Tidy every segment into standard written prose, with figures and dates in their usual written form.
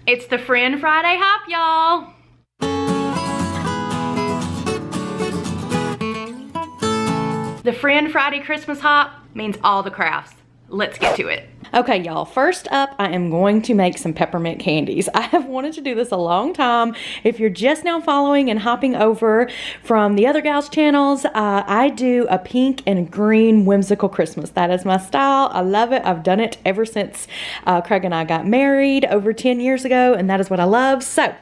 It's the Friend Friday hop, y'all. The Friend Friday Christmas hop means all the crafts. Let's get to it. Okay, y'all, first up, I am going to make some peppermint candies. I have wanted to do this a long time. If you're just now following and hopping over from the other gals' channels, I do a pink and green whimsical Christmas. That is my style. I love it. I've done it ever since Craig and I got married over 10 years ago, and that is what I love. So,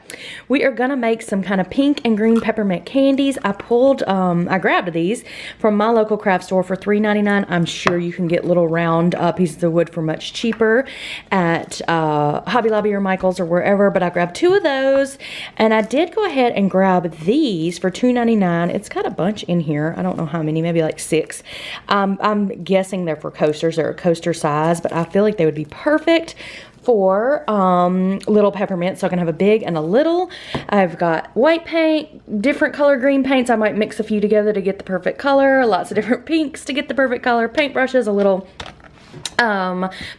we are gonna make some kind of pink and green peppermint candies. I grabbed these from my local craft store for $3.99. I'm sure you can get little round pieces of wood for much cheaper at Hobby Lobby or Michael's or wherever, but I grabbed 2 of those, and I did go ahead and grab these for $2.99. It's got a bunch in here. I don't know how many, maybe like 6. I'm guessing they're for coasters. They're a coaster size, but I feel like they would be perfect for little peppermints, so I can have a big and a little. I've got white paint, different color green paints. I might mix a few together to get the perfect color, lots of different pinks to get the perfect color, paintbrushes, a little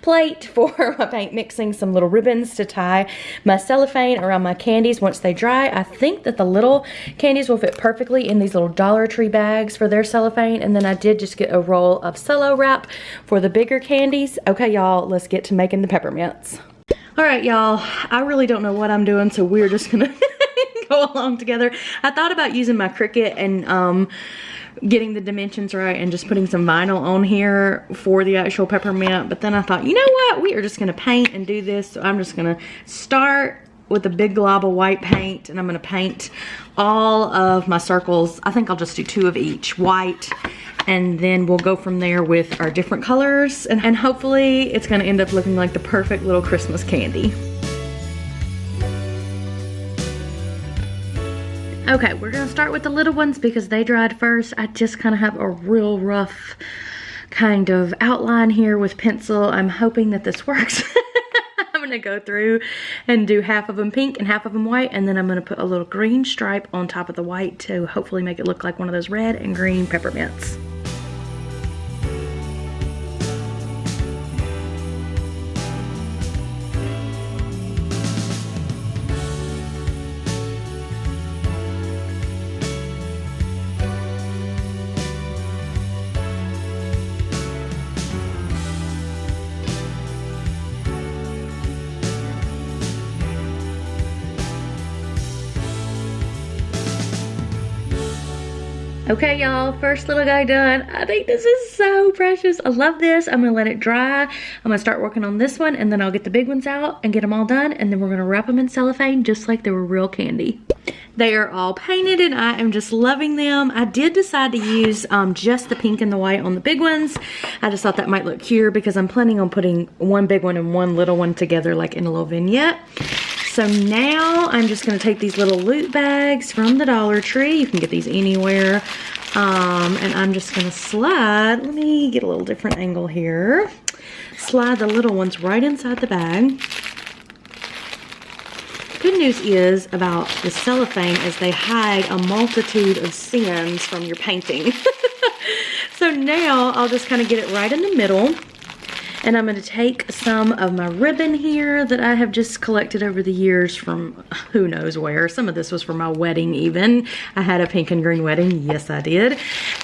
plate for my paint mixing, some little ribbons to tie my cellophane around my candies once they dry. I think that the little candies will fit perfectly in these little Dollar Tree bags for their cellophane, and then I did just get a roll of cello wrap for the bigger candies. Okay, y'all, let's get to making the peppermints. All right, y'all, I really don't know what I'm doing, so we're just gonna go along together. I thought about using my Cricut and getting the dimensions right and just putting some vinyl on here for the actual peppermint, but then I thought, you know what, we are just gonna paint and do this. So I'm just gonna start with a big glob of white paint, and I'm gonna paint all of my circles. I think I'll just do 2 of each white, and then we'll go from there with our different colors, and hopefully it's gonna end up looking like the perfect little Christmas candy. Okay, we're gonna start with the little ones because they dried first. I just kind of have a real rough kind of outline here with pencil. I'm hoping that this works. I'm gonna go through and do half of them pink and half of them white, and then I'm gonna put a little green stripe on top of the white to hopefully make it look like one of those red and green peppermints. Okay, y'all, first little guy done. I think this is so precious. I love this. I'm gonna let it dry. I'm gonna start working on this one, and then I'll get the big ones out and get them all done, and then we're gonna wrap them in cellophane just like they were real candy. They are all painted, and I am just loving them. I did decide to use just the pink and the white on the big ones. I just thought that might look cute because I'm planning on putting one big one and one little one together like in a little vignette. So now I'm just gonna take these little loot bags from the Dollar Tree. You can get these anywhere. And I'm just gonna slide, let me get a little different angle here. Slide the little ones right inside the bag. Good news is about the cellophane is they hide a multitude of sins from your painting. So now I'll just kind of get it right in the middle. And I'm going to take some of my ribbon here that I have just collected over the years from who knows where. Some of this was for my wedding even. I had a pink and green wedding. Yes, I did.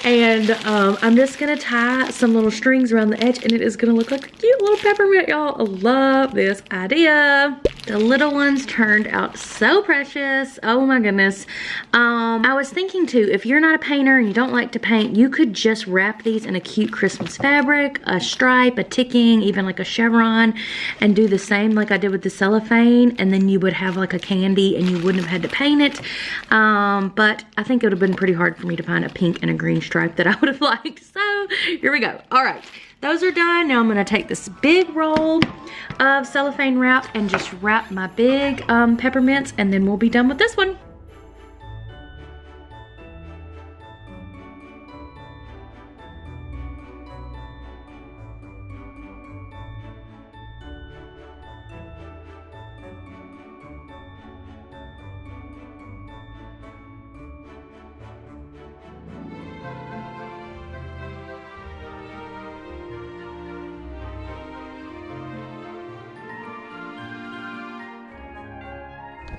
And I'm just going to tie some little strings around the edge, and it is going to look like a cute little peppermint, y'all. I love this idea. The little ones turned out so precious. Oh my goodness. I was thinking too, if you're not a painter and you don't like to paint, you could just wrap these in a cute Christmas fabric, a stripe, a ticking, even like a chevron, and do the same like I did with the cellophane, and then you would have like a candy and you wouldn't have had to paint it. But I think it would have been pretty hard for me to find a pink and a green stripe that I would have liked. So here we go. All right, those are done. Now I'm gonna take this big roll of cellophane wrap and just wrap my big peppermints, and then we'll be done with this one.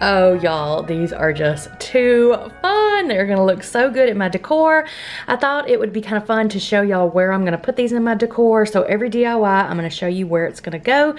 Oh, y'all, these are just too fun. They're gonna look so good in my decor. I thought it would be kind of fun to show y'all where I'm gonna put these in my decor. So every DIY, I'm gonna show you where it's gonna go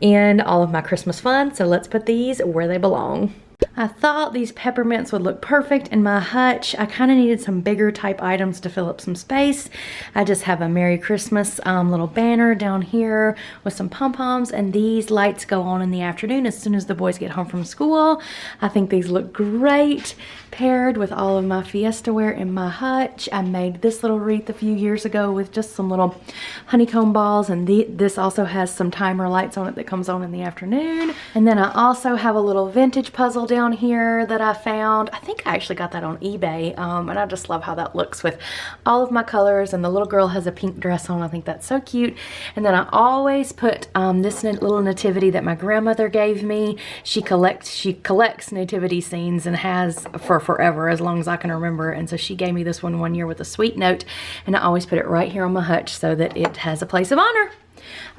in all of my Christmas fun. So let's put these where they belong. I thought these peppermints would look perfect in my hutch. I kind of needed some bigger type items to fill up some space. I just have a Merry Christmas little banner down here with some pom-poms, and these lights go on in the afternoon as soon as the boys get home from school. I think these look great paired with all of my Fiesta wear in my hutch. I made this little wreath a few years ago with just some little honeycomb balls, and this also has some timer lights on it that comes on in the afternoon. And then I also have a little vintage puzzle down here that I found. I think I actually got that on eBay, and I just love how that looks with all of my colors, and the little girl has a pink dress on. I think that's so cute. And then I always put this little nativity that my grandmother gave me. She collects nativity scenes and has for forever, as long as I can remember, and so she gave me this one year with a sweet note, and I always put it right here on my hutch so that it has a place of honor.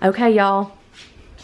Okay, y'all,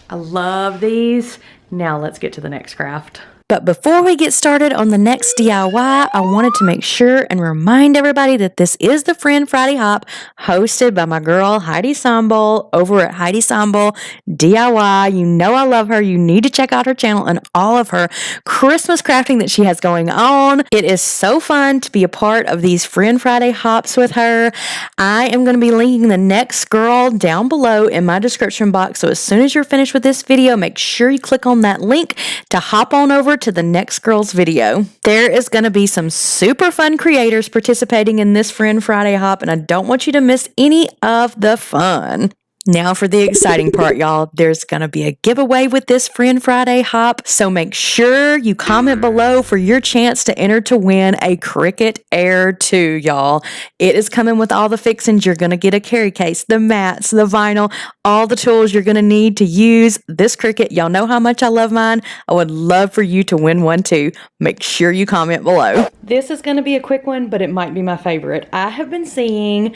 I love these. Now let's get to the next craft. But before we get started on the next DIY, I wanted to make sure and remind everybody that this is the Friend Friday Hop hosted by my girl Heidi Sonboul over at Heidi Sonboul DIY. You know I love her. You need to check out her channel and all of her Christmas crafting that she has going on. It is so fun to be a part of these Friend Friday Hops with her. I am going to be linking the next girl down below in my description box. So as soon as you're finished with this video, make sure you click on that link to hop on over to the next girl's video. There is going to be some super fun creators participating in this Friend Friday Hop, and I don't want you to miss any of the fun. Now for the exciting part, y'all. There's going to be a giveaway with this Friend Friday Hop, so make sure you comment below for your chance to enter to win a Cricut Air 2, y'all. It is coming with all the fixings. You're going to get a carry case, the mats, the vinyl, all the tools you're going to need to use this Cricut. Y'all know how much I love mine. I would love for you to win one too. Make sure you comment below. This is going to be a quick one, but it might be my favorite. I have been seeing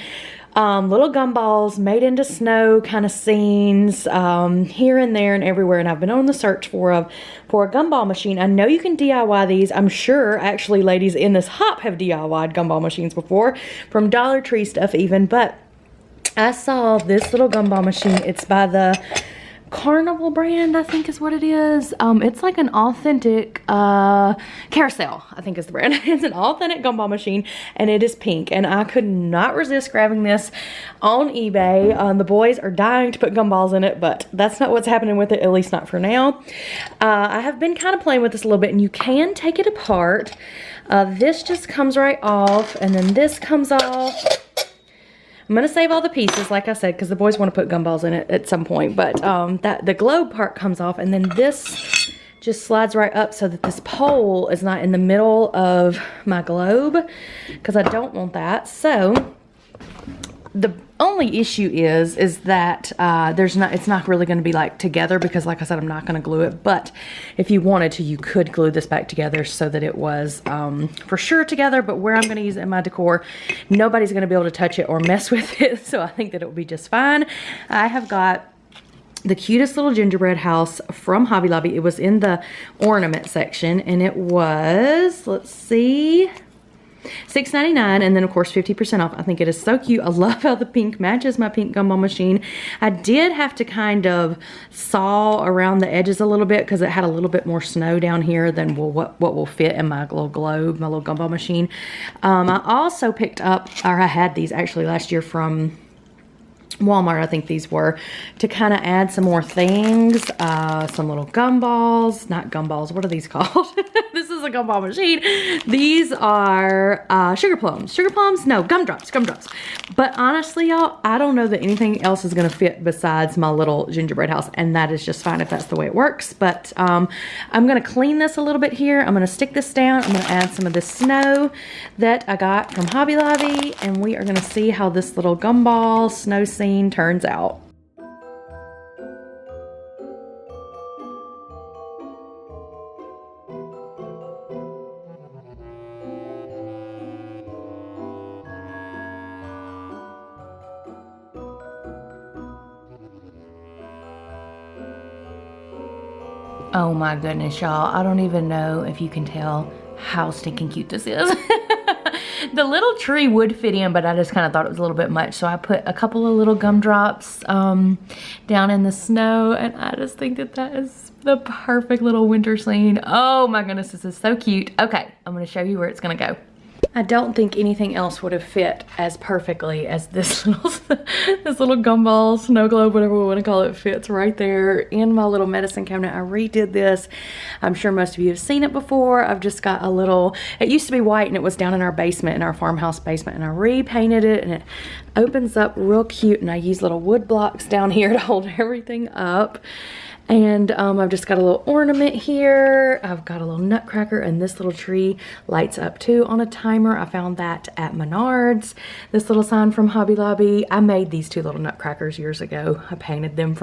little gumballs made into snow kind of scenes here and there and everywhere, and I've been on the search for a gumball machine. I know you can DIY these. I'm sure actually ladies in this hop have DIY'd gumball machines before, from Dollar Tree stuff even, but I saw this little gumball machine. It's by the Carnival brand, I think is what it is. It's like an authentic Carousel, I think is the brand. It's an authentic gumball machine, and it is pink, and I could not resist grabbing this on eBay. The boys are dying to put gumballs in it, but that's not what's happening with it, at least not for now. I have been kind of playing with this a little bit, and you can take it apart. This just comes right off, and then this comes off. I'm going to save all the pieces, like I said, because the boys want to put gumballs in it at some point. But the globe part comes off, and then this just slides right up so that this pole is not in the middle of my globe, because I don't want that. So the only issue is that it's not really going to be like together, because like I said, I'm not going to glue it. But if you wanted to, you could glue this back together so that it was for sure together. But where I'm going to use it in my decor, nobody's going to be able to touch it or mess with it, so I think that it will be just fine. I have got the cutest little gingerbread house from Hobby Lobby. It was in the ornament section, and it was, let's see, $6.99, and then of course 50% off. I think it is so cute. I love how the pink matches my pink gumball machine. I did have to kind of saw around the edges a little bit because it had a little bit more snow down here than what will fit in my little globe, my little gumball machine. I also picked up, or I had these actually last year from Walmart, I think these were, to kind of add some more things. Some little gumballs, not gumballs, what are these called? This is a gumball machine. These are sugar plums. Sugar plums? No, gumdrops, gumdrops. But honestly, y'all, I don't know that anything else is going to fit besides my little gingerbread house, and that is just fine if that's the way it works. But I'm going to clean this a little bit here. I'm going to stick this down. I'm going to add some of this snow that I got from Hobby Lobby, and we are going to see how this little gumball snow scene turns out. Oh my goodness, y'all. I don't even know if you can tell how stinking cute this is. The little tree would fit in, but I just kind of thought it was a little bit much. So I put a couple of little gumdrops down in the snow, and I just think that that is the perfect little winter scene. Oh my goodness, this is so cute. Okay, I'm gonna show you where it's gonna go. I don't think anything else would have fit as perfectly as this little gumball, snow globe, whatever we want to call it, fits right there in my little medicine cabinet. I redid this. I'm sure most of you have seen it before. I've just got a little, it used to be white and it was down in our basement, in our farmhouse basement, and I repainted it and it opens up real cute, and I use little wood blocks down here to hold everything up. And I've just got a little ornament here. I've got a little nutcracker, and this little tree lights up too on a timer. I found that at Menards. This little sign from Hobby Lobby. I made these two little nutcrackers years ago. I painted them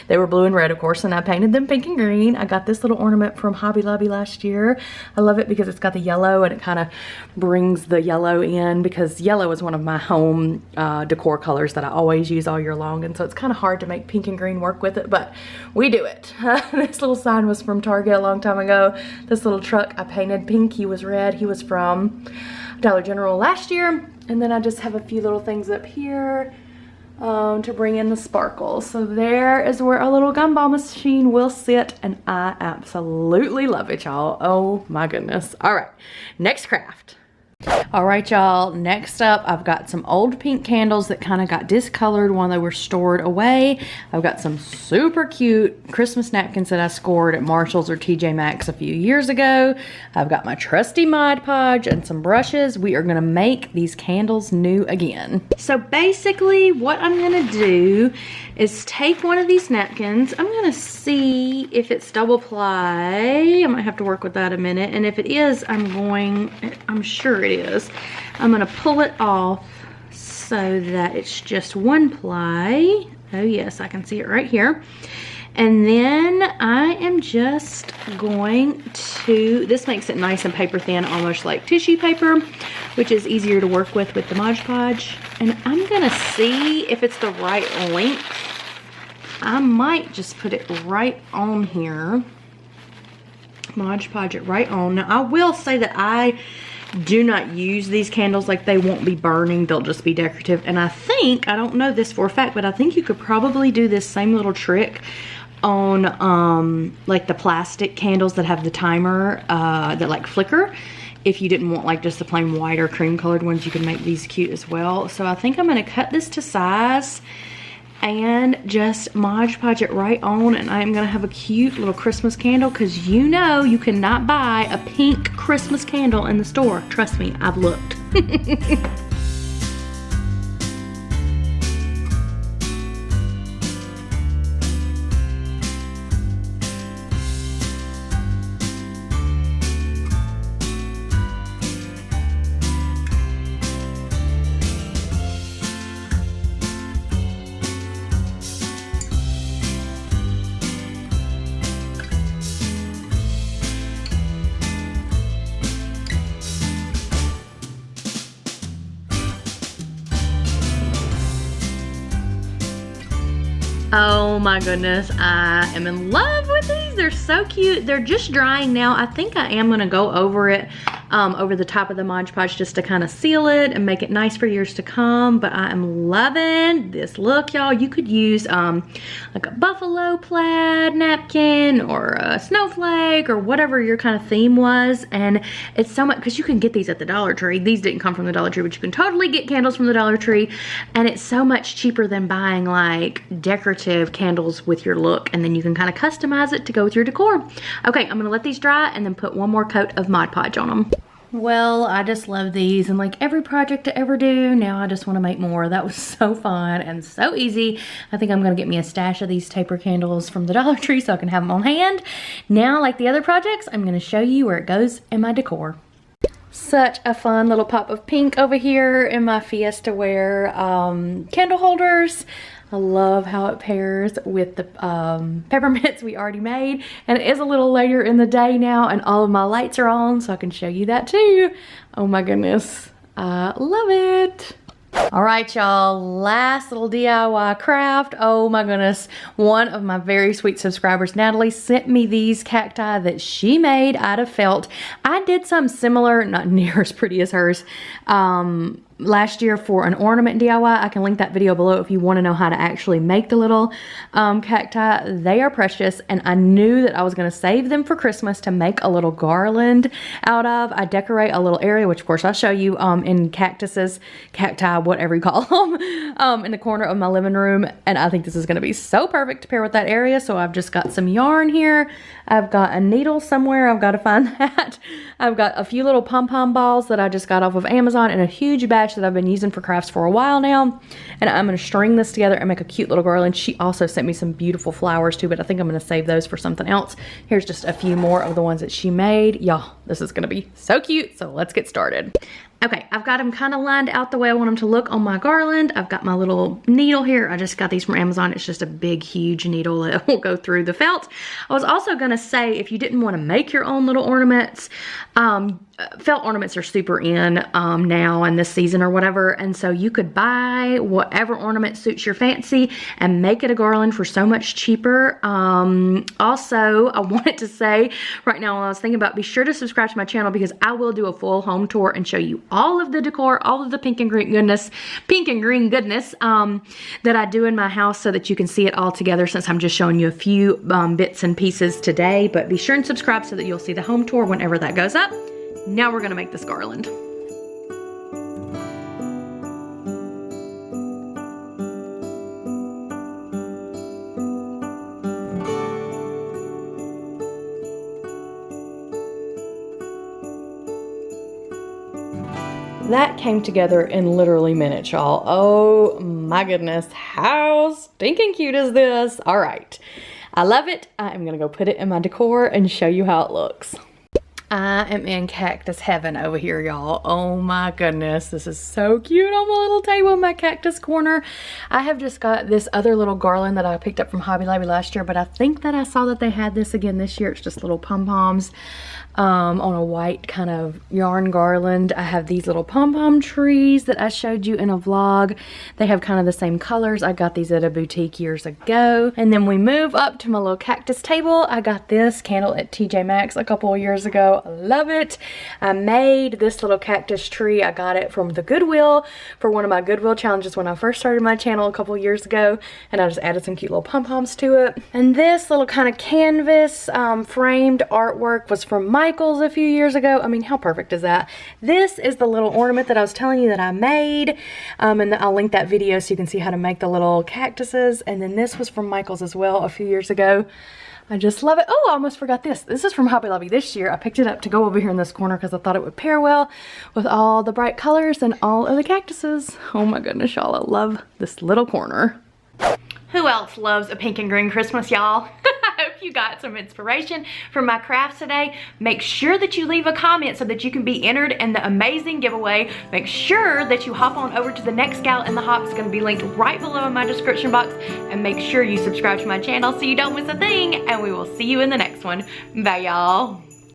they were blue and red, of course, and I painted them pink and green. I got this little ornament from Hobby Lobby last year. I love it because it's got the yellow, and it kind of brings the yellow in, because yellow is one of my home decor colors that I always use all year long, and so it's kind of hard to make pink and green work with it, but we do it. This little sign was from Target a long time ago. This little truck I painted pink. He was red. He was from Dollar General last year. And then I just have a few little things up here to bring in the sparkles. So there is where our little gumball machine will sit, and I absolutely love it, y'all. Oh my goodness. All right, next craft. All right, y'all, next up, I've got some old pink candles that kind of got discolored when they were stored away. I've got some super cute Christmas napkins that I scored at Marshall's or TJ Maxx a few years ago. I've got my trusty Mod Podge and some brushes. We are gonna make these candles new again. So basically what I'm gonna do is take one of these napkins. I'm gonna see if it's double ply. I might have to work with that a minute, and if it is, I'm sure it is. I'm gonna pull it off so that it's just one ply. Oh yes, I can see it right here. And then I am just going to, this makes it nice and paper thin, almost like tissue paper, which is easier to work with the Mod Podge. And I'm gonna see if it's the right length. I might just put it right on here. Mod Podge it right on. Now I will say that I do not use these candles, like they won't be burning, they'll just be decorative. And I think, I don't know this for a fact, but I think you could probably do this same little trick on like the plastic candles that have the timer that like flicker. If you didn't want like just the plain white or cream colored ones, you can make these cute as well. So I think I'm gonna cut this to size and just Mod Podge it right on, and I'm gonna have a cute little Christmas candle, because you know you cannot buy a pink Christmas candle in the store. Trust me, I've looked. Oh my goodness, I am in love with these. They're so cute. They're just drying now. I think I am gonna go over it, over the top of the Mod Podge, just to kind of seal it and make it nice for years to come. But I am loving this look, y'all. You could use like a buffalo plaid napkin or a snowflake or whatever your kind of theme was. And it's so much, because you can get these at the Dollar Tree. These didn't come from the Dollar Tree, but you can totally get candles from the Dollar Tree. And it's so much cheaper than buying like decorative candles with your look, and then you can kind of customize it to go with your decor. Okay, I'm gonna let these dry and then put one more coat of Mod Podge on them. Well, I just love these, and like every project I ever do, now I just want to make more. That was so fun and so easy. I think I'm gonna get me a stash of these taper candles from the Dollar Tree so I can have them on hand. Now, like the other projects, I'm gonna show you where it goes in my decor. Such a fun little pop of pink over here in my Fiesta Wear candle holders. I love how it pairs with the peppermints we already made. And it is a little later in the day now, and all of my lights are on, so I can show you that too. Oh my goodness, I love it. All right, y'all, last little DIY craft. Oh my goodness. One of my very sweet subscribers, Natalie, sent me these cacti that she made out of felt. I did something similar, not near as pretty as hers, last year for an ornament DIY. I can link that video below if you want to know how to actually make the little cacti. They are precious, and I knew that I was going to save them for Christmas to make a little garland out of. I decorate a little area, which of course I'll show you in cactuses, cacti, whatever you call them, in the corner of my living room, and I think this is going to be so perfect to pair with that area. So I've just got some yarn here. I've got a needle somewhere. I've got to find that. I've got a few little pom-pom balls that I just got off of Amazon and a huge batch that I've been using for crafts for a while now. And I'm going to string this together and make a cute little garland. She also sent me some beautiful flowers too, but I think I'm going to save those for something else. Here's just a few more of the ones that she made. Y'all, this is going to be so cute. So let's get started. Okay, I've got them kind of lined out the way I want them to look on my garland. I've got my little needle here. I just got these from Amazon. It's just a big, huge needle that will go through the felt. I was also gonna say, if you didn't want to make your own little ornaments, felt ornaments are super in now in this season or whatever, and so you could buy whatever ornament suits your fancy and make it a garland for so much cheaper. Also, I wanted to say right now while I was thinking about, be sure to subscribe to my channel because I will do a full home tour and show you all of the decor, all of the pink and green goodness that I do in my house so that you can see it all together, since I'm just showing you a few bits and pieces today. But be sure and subscribe so that you'll see the home tour whenever that goes up. Now we're gonna make this garland. That came together in literally minutes, y'all. Oh my goodness, how stinking cute is this? All right, I love it. I am gonna go put it in my decor and show you how it looks. I am in cactus heaven over here, y'all. Oh my goodness, this is so cute on my little table in my cactus corner. I have just got this other little garland that I picked up from Hobby Lobby last year, but I think that I saw that they had this again this year. It's just little pom-poms on a white kind of yarn garland. I have these little pom-pom trees that I showed you in a vlog. They have kind of the same colors. I got these at a boutique years ago. And then we move up to my little cactus table. I got this candle at TJ Maxx a couple of years ago. I love it. I made this little cactus tree. I got it from the Goodwill for one of my Goodwill challenges when I first started my channel a couple of years ago. And I just added some cute little pom-poms to it. And this little kind of canvas framed artwork was from Michael's a few years ago. I mean, how perfect is that? This is the little ornament that I was telling you that I made. And I'll link that video so you can see how to make the little cactuses. And then this was from Michael's as well a few years ago. I just love it. Oh, I almost forgot this. This is from Hobby Lobby this year. I picked it up to go over here in this corner because I thought it would pair well with all the bright colors and all of the cactuses. Oh my goodness, y'all. I love this little corner. Who else loves a pink and green Christmas, y'all? I hope you got some inspiration from my crafts today. Make sure that you leave a comment so that you can be entered in the amazing giveaway. Make sure that you hop on over to the next gal in the hop. It's going to be linked right below in my description box. And make sure you subscribe to my channel so you don't miss a thing. And we will see you in the next one. Bye, y'all.